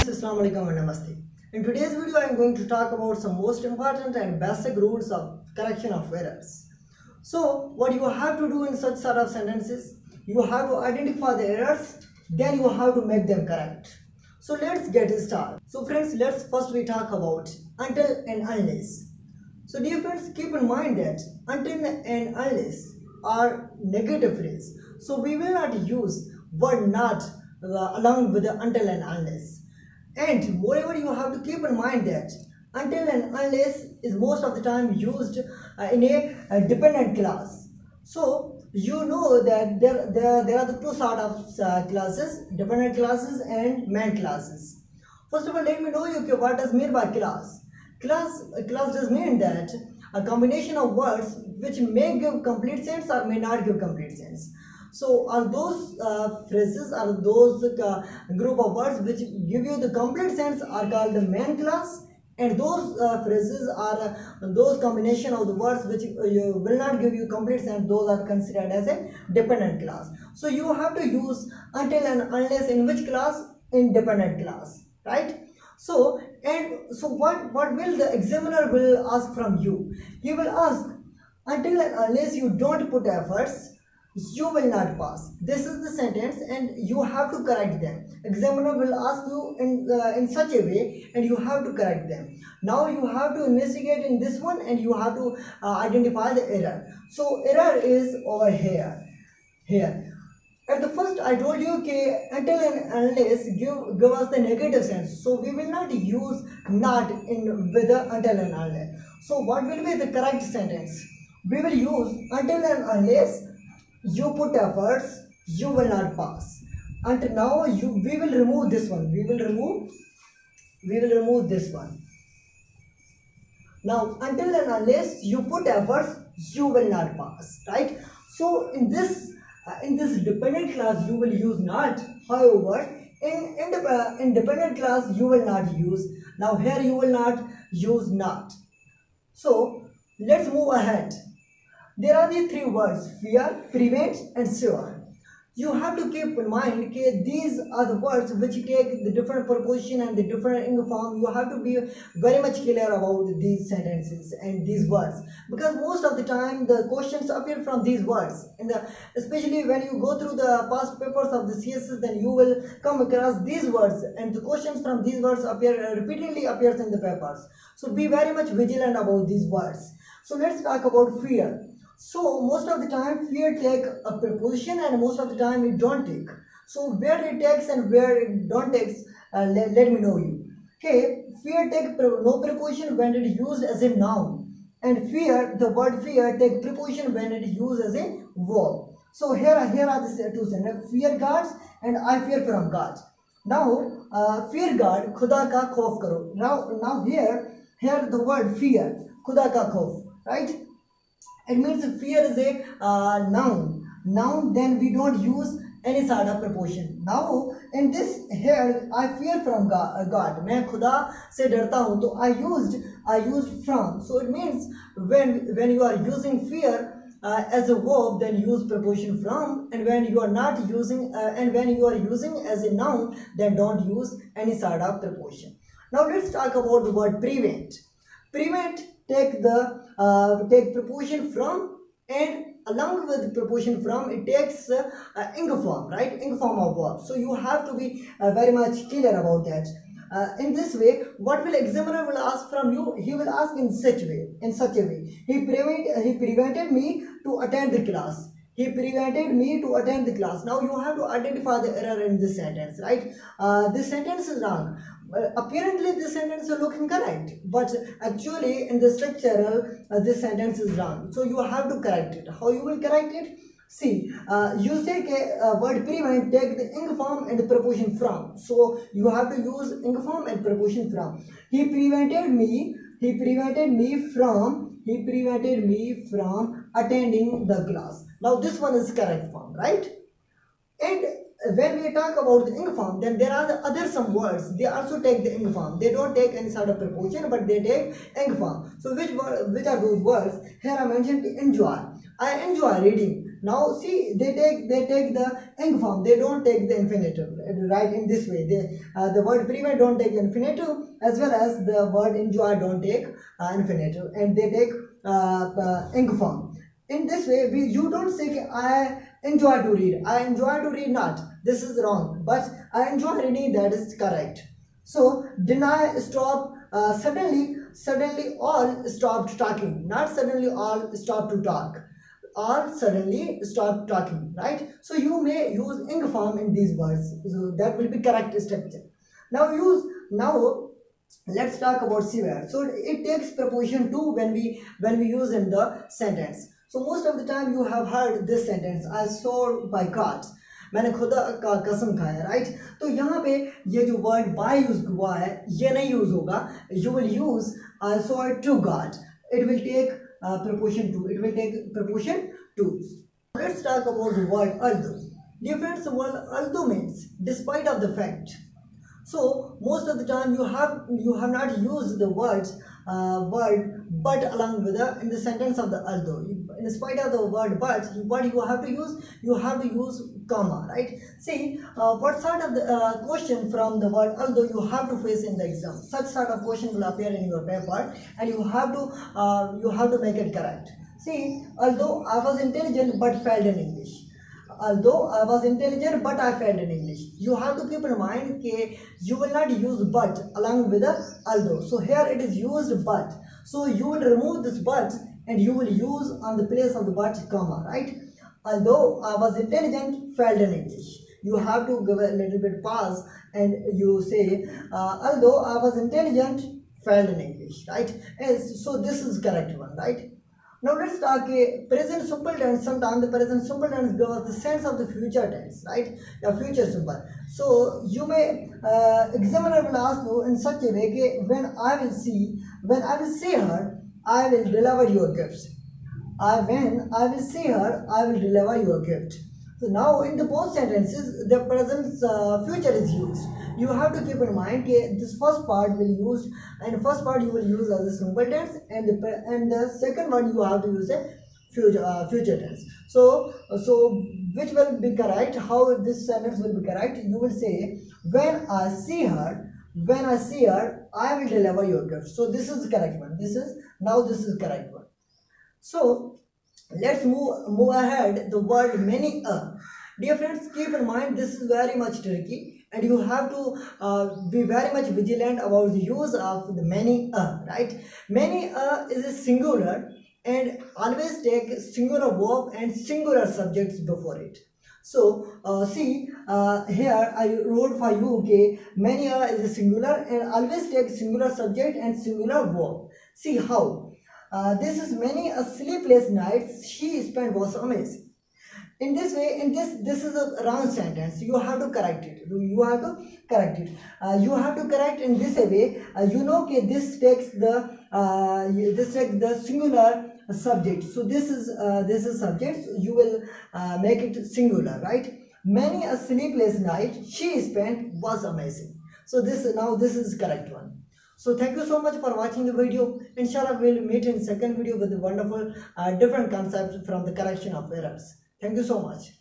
Assalamu alaikum and namaste. In today's video, I am going to talk about some most important and basic rules of correction of errors. So, what you have to do in such sort of sentences, you have to identify the errors, then you have to make them correct. So, let's get started. So, friends, let's first we talk about until and unless. So, dear friends, keep in mind that until and unless are negative phrase. So, we will not use word not along with the until and unless. And moreover, you have to keep in mind that until and unless is most of the time used in a dependent class. So you know that there are the two sort of classes, dependent classes and main classes. First of all, let me know you what does mean by class. Class does mean that a combination of words which may give complete sense or may not give complete sense. So are those phrases or those group of words which give you the complete sense are called the main class, and those phrases are those combination of the words which will not give you complete sense, those are considered as a dependent class. So you have to use until and unless in which class? In dependent class, right? So what will the examiner will ask from you? He will ask until and unless you don't put efforts, you will not pass. This is the sentence and you have to correct them. Examiner will ask you in such a way and you have to correct them. Now you have to investigate in this one and you have to identify the error. So error is over here. At the first I told you okay, until and unless give us the negative sense. So we will not use not in with the until and unless. So what will be the correct sentence? We will use until and unless you put efforts, you will not pass. Until now we will remove this one. We will remove this one. Now until and unless you put efforts, you will not pass, right? So in this dependent class you will use not. However, in dependent class you will not use. Now here you will not use not. So let's move ahead. There are the three words: fear, prevent and sure. You have to keep in mind that these are the words which take the different preposition and the different ing form. You have to be very much clear about these sentences and these words, because most of the time the questions appear from these words. Especially when you go through the past papers of the CSS, then you will come across these words and the questions from these words repeatedly appears in the papers. So be very much vigilant about these words. So let's talk about fear. So most of the time fear take a preposition and most of the time it don't take. So where it takes and where it don't takes, let me know you. Okay, fear take no preposition when it is used as a noun, and fear, the word fear, take preposition when it is used as a verb. So here are the two sentences: fear gods and I fear from God. Now fear God, खुदा का खौफ करो. Now here the word fear, खुदा का खौफ, right? It means fear is a noun, then we don't use any sort of preposition. Now in this here, I fear from God, मैं खुदा से डरता हूँ, तो I used from. So it means when you are using fear as a verb, then use preposition from, and when you are not using and when you are using as a noun, then don't use any sort of preposition. Now let's talk about the word prevent. Prevent take preposition from, and along with preposition from it takes ing form, right? Ing form of verb. So you have to be very much clear about that. In this way, what will examiner will ask from you? He will ask in such a way. He prevented me to attend the class. He prevented me to attend the class. Now you have to identify the error in this sentence, right? This sentence is wrong. Apparently this sentence is looking correct, but actually in the structural this sentence is wrong. So you have to correct it. How you will correct it? See, you say word prevent take the ing form and the preposition from. So you have to use ing form and preposition from. He prevented me from attending the class. Now this one is correct form, right? And when we talk about the ing form, then there are the other some words. They also take the ing form. They don't take any sort of preposition, but they take ing form. So which are those words? Here I mentioned enjoy. I enjoy reading. Now see, they take the ing form. They don't take the infinitive, right? In this way, the word prevent don't take infinitive, as well as the word enjoy don't take infinitive, and they take ing form. In this way, you don't say I enjoy to read. I enjoy to read not. This is wrong. But I enjoy reading, that is correct. So deny, stop, suddenly all stopped talking. Not suddenly all stopped to talk. All suddenly stopped talking, right? So you may use ing form in these words. So that will be correct structure. Now let's talk about severe. So it takes preposition to when we use in the sentence. So most of the time you have heard this sentence, I swore by God, मैंने खुदा का कसम खाया, right? तो यहाँ पे ये जो वर्ड बाय यूज हुआ है ये नहीं यूज होगा. You will use I swore to God. It will take preposition to. It will take preposition to. Let's talk about the word although. Dear friends, the word although means despite of the fact. So most of the time you have not used the word but along with in the sentence of the although. In spite of the word but, what you have to use? You have to use comma, right? See, what sort of the question from the word although you have to face in the exam. Such sort of question will appear in your paper, and you have to make it correct. See, although I was intelligent but failed in English. Although I was intelligent but I failed in English. You have to keep in mind that you will not use but along with the although. So here it is used but. So you will remove this but and you will use on the place of the but comma, right? Although I was intelligent, failed in English. You have to give a little bit pause and you say although I was intelligent, failed in English, right? And so this is correct one, right? Now let's talk present simple tense. Sometimes the present simple tense gives us the sense of the future tense, right? The future simple. So you may examiner will ask you in such a way that when I will see her, I will deliver your gifts. When I will see her, I will deliver your gift. So now in the both sentences, the present future is used. You have to keep in mind that this first part will use, and first part you will use as a simple tense, and the second one you have to use a future tense. So which will be correct? How this sentence will be correct? You will say when I see her, I will deliver your gift. So this is the correct one. This is correct one. So let's move ahead. The word many dear friends, keep in mind this is very much tricky, and you have to be very much vigilant about the use of the many right? Many is a singular and always take singular verb and singular subjects before it. So see here I wrote for you, okay, many is a singular and always take singular subject and singular verb. See how this is many a sleepless nights she spent was amazing. In this way, this is a wrong sentence. You have to correct it. You have to correct in this way. You know, okay, this takes the singular subject. So this is subject. You will make it singular, right? Many a sleepless night she spent was amazing. So this is correct one. So thank you so much for watching the video. Inshallah, we'll meet in second video with a wonderful different concepts from the correction of errors. Thank you so much.